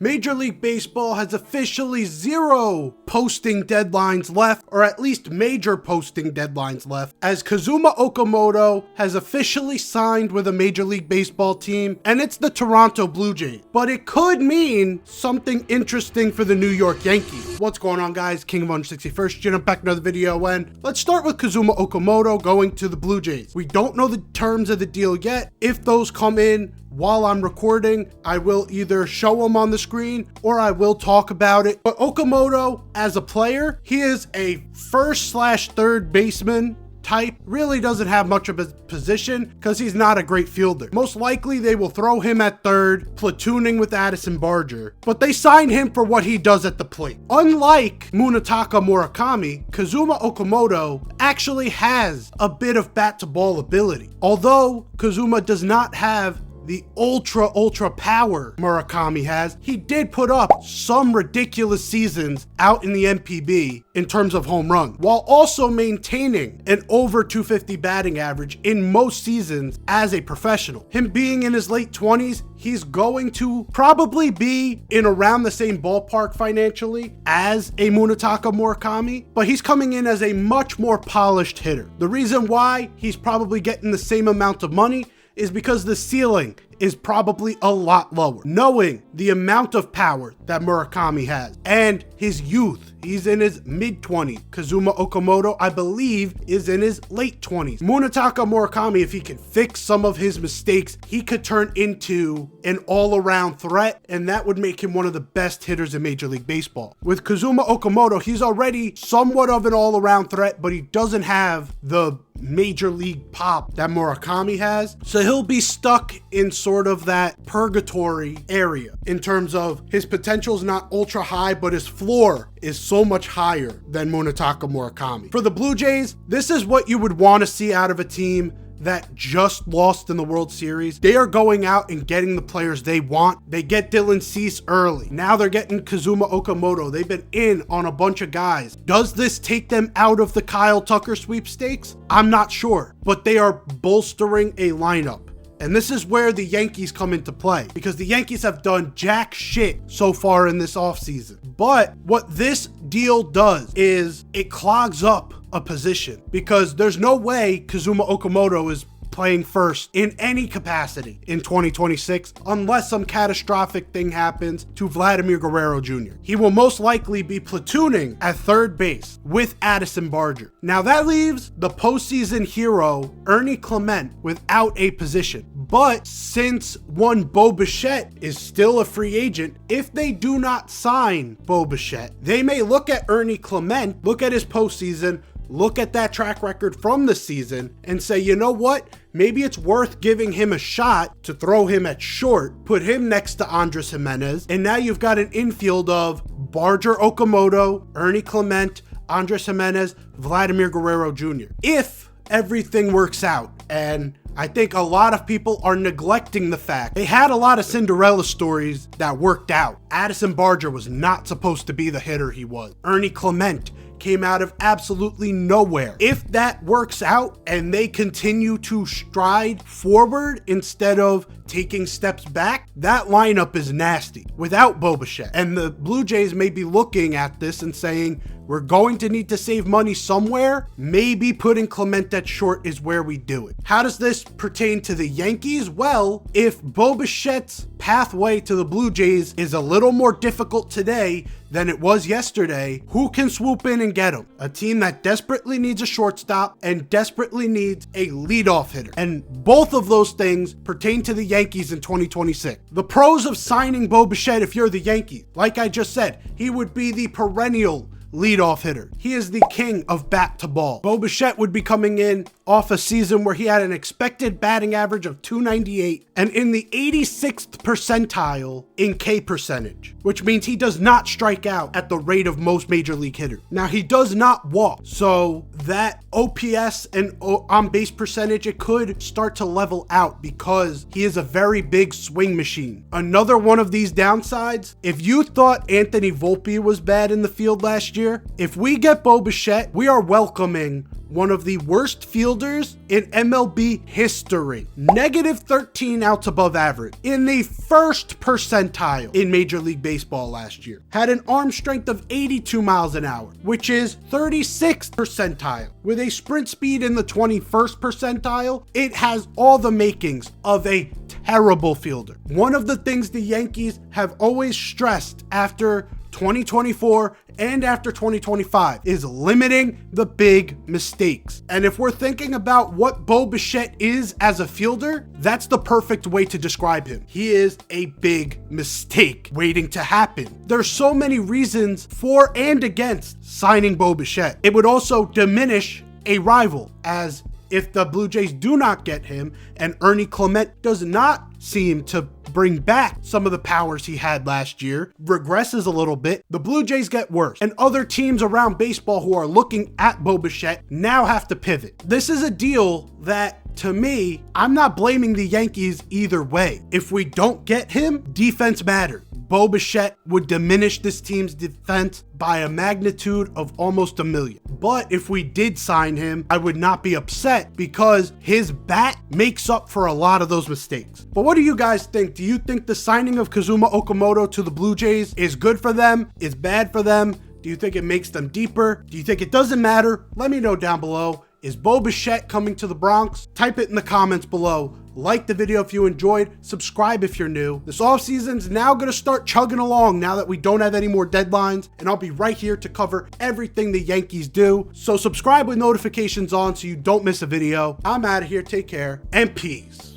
Major League Baseball has officially 0 posting deadlines left, or at least major posting deadlines left, as Kazuma Okamoto has officially signed with a Major League Baseball team, and it's the Toronto Blue Jays. But it could mean something interesting for the New York Yankees. What's going on, guys? King of 161st, jump back another video, and let's start with Kazuma Okamoto going to the Blue Jays. We don't know the terms of the deal yet. If those come in while I'm recording, I will either show them on the screen or I will talk about it. But Okamoto, as a player, he is a first/third baseman type. Really doesn't have much of a position because he's not a great fielder. Most likely they will throw him at third, platooning with Addison Barger, but they signed him for what he does at the plate. Unlike Munetaka Murakami, Kazuma Okamoto actually has a bit of bat to ball ability. Although Kazuma does not have the ultra power Murakami has, he did put up some ridiculous seasons out in the NPB in terms of home runs, while also maintaining an over 250 batting average in most seasons as a professional. Him being in his late 20s, he's going to probably be in around the same ballpark financially as a Munetaka Murakami, but he's coming in as a much more polished hitter. The reason why he's probably getting the same amount of money is because the ceiling is probably a lot lower, knowing the amount of power that Murakami has and his youth. He's in his mid-20s. Kazuma Okamoto, I believe, is in his late 20s. Munetaka Murakami, if he can fix some of his mistakes, he could turn into an all-around threat, and that would make him one of the best hitters in Major League Baseball. With Kazuma Okamoto, he's already somewhat of an all-around threat, but he doesn't have the Major League pop that Murakami has, so he'll be stuck in sort of that purgatory area in terms of his potential is not ultra high, but his floor is so much higher than Munetaka Murakami. For the Blue Jays, this is what you would want to see out of a team that just lost in the World Series. They are going out and getting the players they want. They get Dylan Cease early. Now they're getting Kazuma Okamoto. They've been in on a bunch of guys. Does this take them out of the Kyle Tucker sweepstakes? I'm not sure, but they are bolstering a lineup. And this is where the Yankees come into play, because the Yankees have done jack shit so far in this offseason. But what this deal does is it clogs up a position, because there's no way Kazuma Okamoto is playing first in any capacity in 2026 unless some catastrophic thing happens to Vladimir Guerrero Jr. He will most likely be platooning at third base with Addison Barger. Now that leaves the postseason hero Ernie Clement without a position. But since one Bo Bichette is still a free agent, if they do not sign Bo Bichette, they may look at Ernie Clement, look at his postseason, look at that track record from the season and say, you know what? Maybe it's worth giving him a shot to throw him at short, put him next to Andres Gimenez, and now you've got an infield of Barger Okamoto, Ernie Clement, Andres Gimenez, Vladimir Guerrero Jr. If everything works out, and I think a lot of people are neglecting the fact they had a lot of Cinderella stories that worked out. Addison Barger was not supposed to be the hitter he was. Ernie Clement came out of absolutely nowhere. If that works out and they continue to stride forward instead of taking steps back, that lineup is nasty without Bo Bichette. And the Blue Jays may be looking at this and saying, we're going to need to save money somewhere. Maybe putting Clement at short is where we do it. How does this pertain to the Yankees? Well, if Bo Bichette's pathway to the Blue Jays is a little more difficult today than it was yesterday, who can swoop in and get him? A team that desperately needs a shortstop and desperately needs a leadoff hitter. And both of those things pertain to the Yankees in 2026. The pros of signing Bo Bichette, if you're the Yankees, like I just said, he would be the perennial leadoff hitter. He is the king of bat to ball. Bo Bichette would be coming in off a season where he had an expected batting average of 298 and in the 86th percentile in K percentage, which means he does not strike out at the rate of most major league hitters. Now, he does not walk, so that OPS and on base percentage, it could start to level out because he is a very big swing machine. Another one of these downsides, if you thought Anthony Volpe was bad in the field last year, if we get Bo Bichette, we are welcoming one of the worst fielders in MLB history. Negative 13 outs above average in the first percentile in Major League Baseball last year. Had an arm strength of 82 miles an hour, which is 36th percentile. With a sprint speed in the 21st percentile, it has all the makings of a terrible fielder. One of the things the Yankees have always stressed after 2024 and after 2025 is limiting the big mistakes. And if we're thinking about what Bo Bichette is as a fielder, that's the perfect way to describe him. He is a big mistake waiting to happen. There's so many reasons for and against signing Bo Bichette. It would also diminish a rival, as if the Blue Jays do not get him and Ernie Clement does not seem to bring back some of the powers he had last year, regresses a little bit, the Blue Jays get worse. And other teams around baseball who are looking at Bo Bichette now have to pivot. This is a deal that, to me, I'm not blaming the Yankees either way. If we don't get him, defense matters. Bo Bichette would diminish this team's defense by a magnitude of almost $1 million. But if we did sign him, I would not be upset because his bat makes up for a lot of those mistakes. But what do you guys think? Do you think the signing of Kazuma Okamoto to the Blue Jays is good for them? Is bad for them? Do you think it makes them deeper? Do you think it doesn't matter? Let me know down below. Is Bo Bichette coming to the Bronx? Type it in the comments below. Like the video if you enjoyed, subscribe if you're new. This offseason's now gonna start chugging along now that we don't have any more deadlines, and I'll be right here to cover everything the Yankees do. So subscribe with notifications on so you don't miss a video. I'm out of here, take care, and peace.